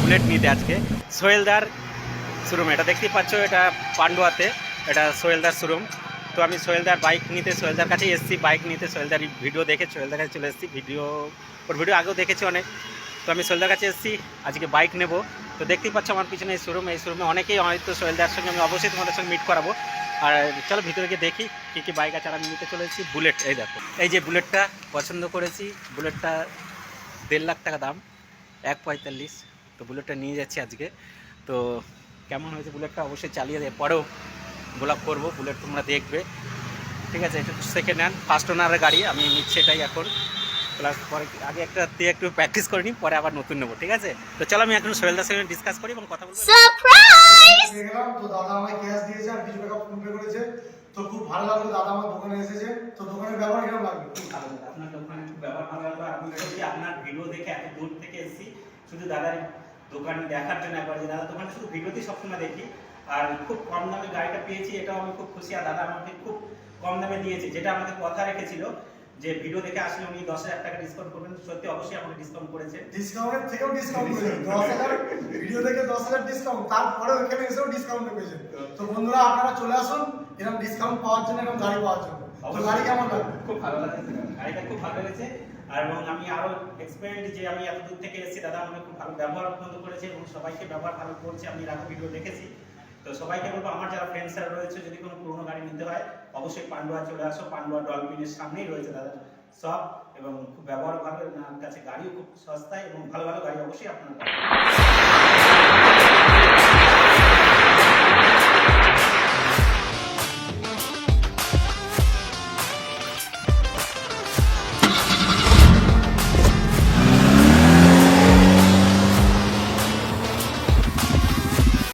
Bullet নিতে আজকে সোহেলদার showroom, এটা দেখতেই পাচ্ছ, এটা পান্ডুয়াতে, এটা সোহেলদার শোরুম। তো আমি সোহেলদার বাইক নিতে সোহেলদার কাছেই এসেছি, বাইক নিতে সোহেলদার ভিডিও দেখে সোহেলদার কাছে চলে এসেছি। ওর ভিডিও আগেও দেখেছি অনেক। তো আমি সোহেলদার কাছে এসেছি, আজকে বাইক নেব। তো দেখতেই পাচ্ছ আমার পিছনে এই শোরুমে অনেকেই হয়তো সোহেলদার সঙ্গে আমি অবশ্যই তোমাদের সঙ্গে মিট করাবো। আর চলো ভিতরে গিয়ে দেখি কী কী বাইক আছে। আর আমি নিতে চলে এসেছি বুলেট। এই দেখো, এই যে বুলেটটা পছন্দ করেছি, বুলেটটা 1.5 লাখ টাকা দাম, 1.45। তো বুলেটটা নিয়ে যাচ্ছি আজকে। তো কেমন হয়েছে বুলেটটা অবশ্যই চালিয়ে পরেও ব্লগ করবো, বুলেট তোমরা দেখবে, ঠিক আছে। এটা সেকেন্ড হ্যান্ড, ফার্স্ট ওনারের গাড়ি, আমি নিচ্ছি এটাই এখন। প্লাস পরে আগে একটু প্র্যাকটিস করে নিই, পরে আবার নতুন নেবো, ঠিক আছে। তো চলো আমি এখন সোহেলদার সঙ্গে ডিসকাস করি এবং কথা বলবো। সারপ্রাইজ! তো দাদা আমায় ক্যাশ দিয়েছে আর কিছু টাকা ফোন পে করেছে। তো খুব ভালো লাগলো দাদা আমার দোকানে এসেছে। তো দোকানের ব্যবহার কেমন লাগলো? খুব ভালো লাগলো, আপনার দোকানে খুব ব্যবহার ভালো লাগলো। আপনি সত্যি আপনার ভিডিও দেখে এত দূর থেকে এসেছি শুধু দাদার দোকান দেখার জন্য, একবার যে দাদার দোকানে শুধু ভিডিওতেই সবসময় দেখি। আর খুব কম দামে গাড়িটা পেয়েছি, এটাও আমি খুব খুশি। আর দাদা আমাকে খুব কম দামে দিয়েছে, যেটা আমাকে কথা রেখেছিল যে ভিডিও দেখে আসলে উনি 10,000 টাকা ডিসকাউন্ট করবেন। সত্যি অবশ্যই আমাকে ডিসকাউন্ট করেছে, ডিসকাউন্টের থেকেও ডিসকাউন্ট করেছে। 10,000 ভিডিও দেখে 10,000 ডিসকাউন্ট, তারপরে এখানে এসেও ডিসকাউন্ট পেয়েছেন। তো বন্ধুরা আপনারা চলে আসুন এরকম ডিসকাউন্ট পাওয়ার জন্য, এরকম গাড়ি পাওয়ার জন্য। তো গাড়ি কেমন লাগলো? খুব ভালো লাগছে, গাড়িটা খুব ভালো লেগেছে। আর এবং আমি আরো এক্সপেরিয়েন্স যে আমি এত দূর থেকে এসেছি, দাদা আমাকে খুব ভালো ব্যবহার পছন্দ করেছে এবং সবাইকে ব্যবহার ভালো করছে। আমি এর আগে ভিডিও দেখেছি। তো সবাইকে বলবো, আমার যারা ফ্রেন্ডসরা রয়েছে, যদি কোনো পুরোনো গাড়ি নিতে হয় অবশ্যই পান্ডুয়া চলে আসো। পান্ডুয়া ডলফিনের সামনেই রয়েছে দাদার শপ, এবং খুব ব্যবহার ভালো, আমার কাছে গাড়িও খুব সস্তায় এবং ভালো ভালো গাড়ি অবশ্যই আপনারা